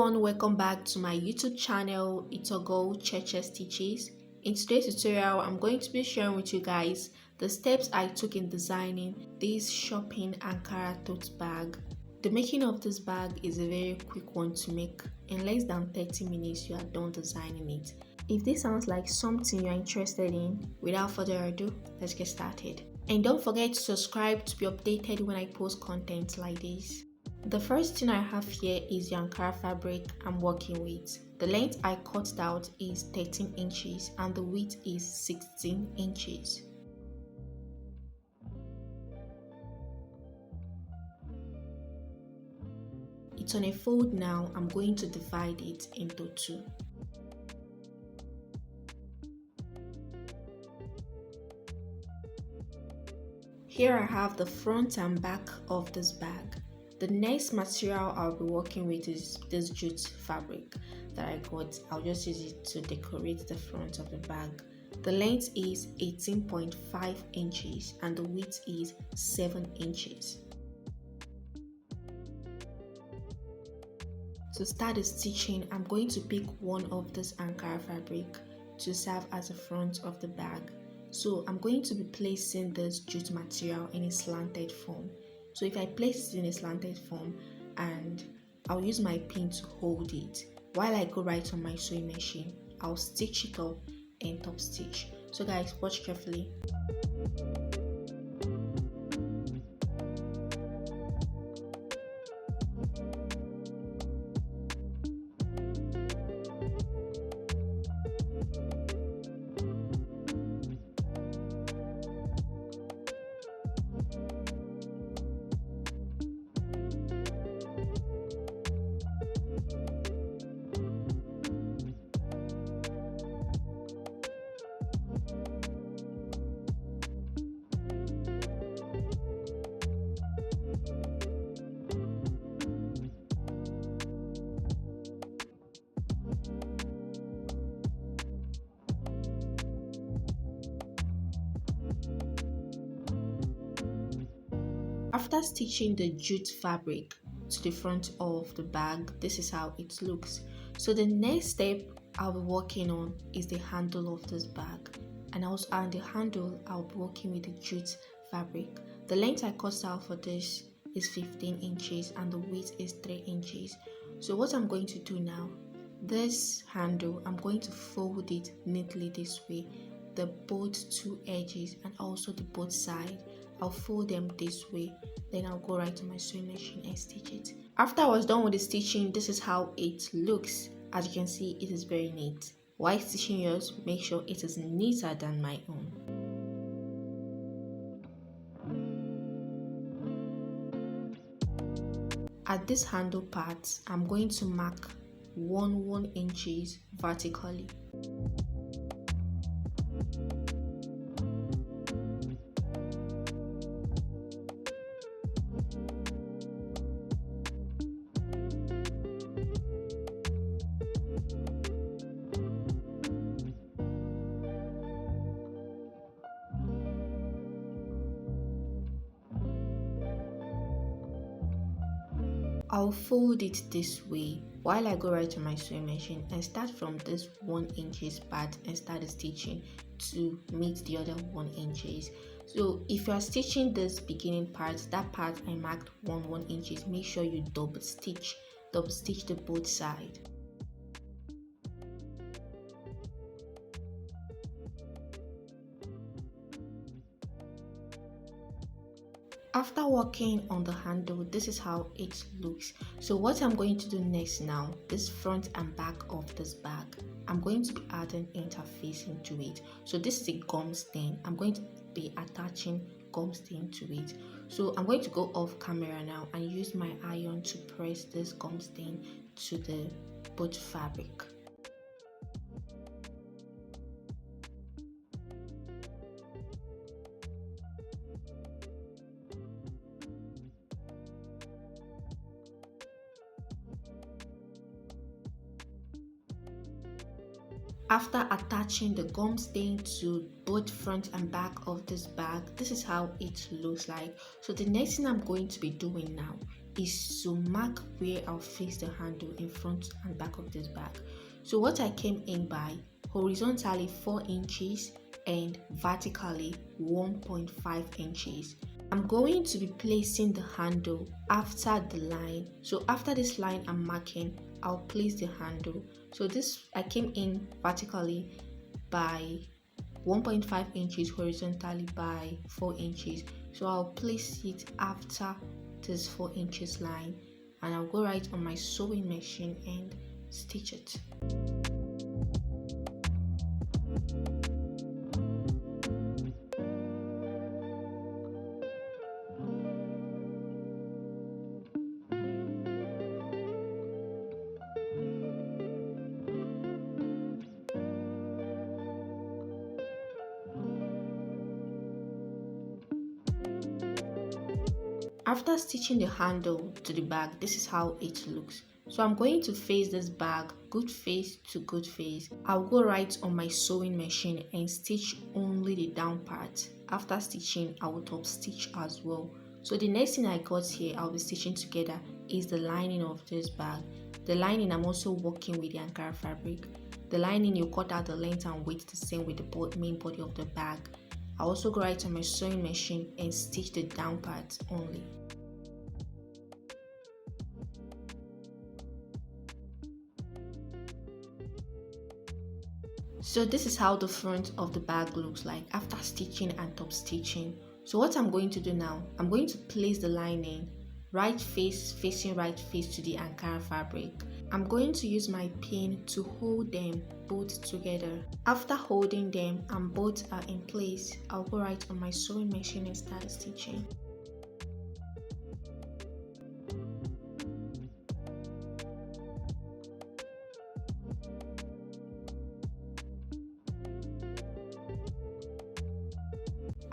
everyone, welcome back to my YouTube channel. It's a girl Cheche Stitches. In today's tutorial, I'm going to be sharing with you guys the steps I took in designing this shopping Ankara tote bag. The making of this bag is a very quick one to make. In less than 30 minutes, you are done designing it. If this sounds like something you're interested in, without further ado, let's get started. And don't forget to subscribe to be updated when I post content like this. The first thing I have here is the Ankara fabric I'm working with. The length I cut out is 13 inches and the width is 16 inches. It's on a fold now. I'm going to divide it into two. Here I have the front and back of this bag. The next material I'll be working with is this jute fabric that I got. I'll just use it to decorate the front of the bag. The length is 18.5 inches and the width is 7 inches. To start the stitching, I'm going to pick one of this Ankara fabric to serve as the front of the bag. So I'm going to be placing this jute material in a slanted form. So if I place it in a slanted form, and I'll use my pin to hold it, while I go right on my sewing machine, I'll stitch it up and top stitch. So guys, watch carefully. After stitching the jute fabric to the front of the bag, this is how it looks. So the next step I'll be working on is the handle of this bag, and also on the handle I'll be working with the jute fabric. The length I cut out for this is 15 inches and the width is 3 inches. So what I'm going to do now, this handle, I'm going to fold it neatly this way, the both two edges and also the both side. I'll fold them this way, then I'll go right to my sewing machine and stitch it. After I was done with the stitching, this is how it looks. As you can see, it is very neat. While stitching yours, make sure it is neater than my own. At this handle part, I'm going to mark 1 inches vertically. I'll fold it this way while I go right to my sewing machine and start from this 1 inches part and start the stitching to meet the other 1 inches. So if you are stitching this beginning part, that part I marked 1 inches, make sure you double stitch the both sides. After working on the handle, this is how it looks. So what I'm going to do next now, this front and back of this bag, I'm going to be adding interfacing to it. So this is a gum stain. I'm going to be attaching gum stain to it. So I'm going to go off camera now and use my iron to press this gum stain to the both fabric. After attaching the gum stain to both front and back of this bag, this is how it looks like. So the next thing I'm going to be doing now is to mark where I'll face the handle in front and back of this bag. So what I came in by, horizontally 4 inches and vertically 1.5 inches. I'm going to be placing the handle after the line. So after this line I'm marking, I'll place the handle. So this, I came in vertically by 1.5 inches, horizontally by 4 inches. So I'll place it after this 4 inches line, and I'll go right on my sewing machine and stitch it. After stitching the handle to the bag, this is how it looks. So I'm going to face this bag good face to good face. I'll go right on my sewing machine and stitch only the down part. After stitching, I will top stitch as well. So the next thing I got here, I'll be stitching together is the lining of this bag. The lining, I'm also working with the Ankara fabric. The lining, you cut out the length and width the same with the main body of the bag. I also go right on my sewing machine and stitch the down part only. So this is how the front of the bag looks like after stitching and top stitching. So what I'm going to do now, I'm going to place the lining right face facing right face to the Ankara fabric. I'm going to use my pin to hold them both together. After holding them and both are in place, I'll go right on my sewing machine and start stitching.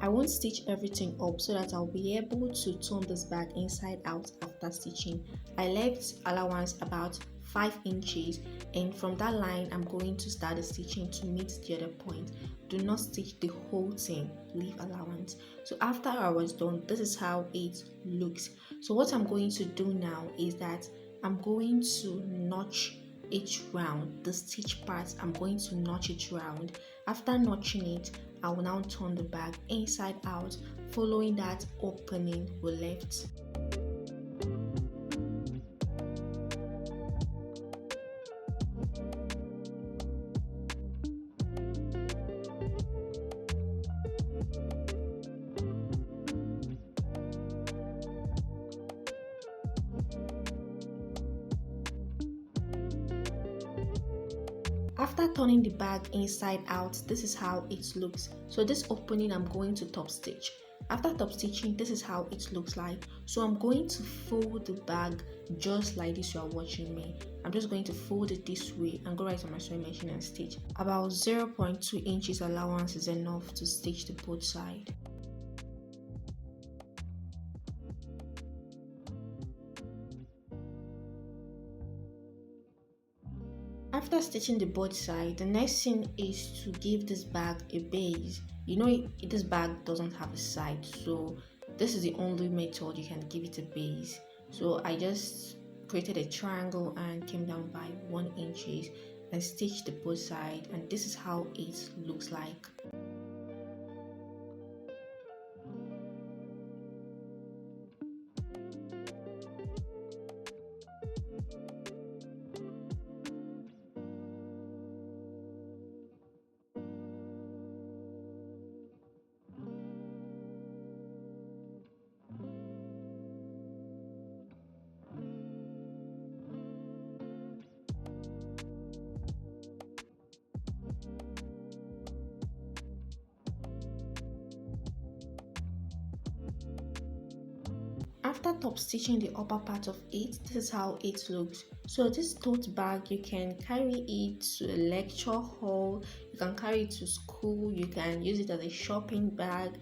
I won't stitch everything up so that I'll be able to turn this bag inside out after stitching. I left allowance about 5 inches, and from that line I'm going to start the stitching to meet the other point. Do not stitch the whole thing, leave allowance. So after I was done, this is how it looks. So what I'm going to do now is that I'm going to notch each round. The stitch part, I'm going to notch it round. After notching it, I will now turn the bag inside out, following that opening we left. After turning the bag inside out, this is how it looks. So this opening I'm going to top stitch. After top stitching, this is how it looks like. So I'm going to fold the bag just like this you are watching me. I'm just going to fold it this way and go right on my sewing machine and stitch. About 0.2 inches allowance is enough to stitch the both sides. After stitching the both sides, the next thing is to give this bag a base. You know, this bag doesn't have a side, so this is the only method you can give it a base. So I just created a triangle and came down by 1 inches and stitched the both sides, and this is how it looks like. After top stitching the upper part of it, this is how it looks. So this tote bag, you can carry it to a lecture hall, you can carry it to school, you can use it as a shopping bag.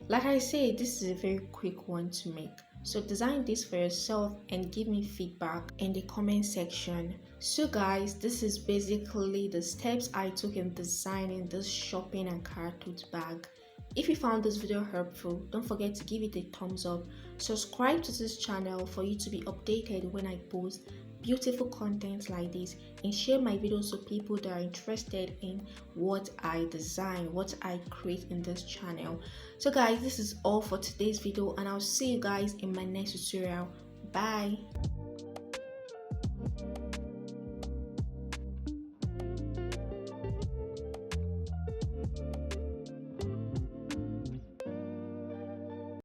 Like I say, this is a very quick one to make. So design this for yourself and give me feedback in the comment section. So guys, this is basically the steps I took in designing this shopping and Ankara tote bag. If you found this video helpful, don't forget to give it a thumbs up. Subscribe to this channel for you to be updated when I post beautiful content like this, and share my videos with people that are interested in what I design, what I create in this channel. So guys, this is all for today's video, and I'll see you guys in my next tutorial. Bye.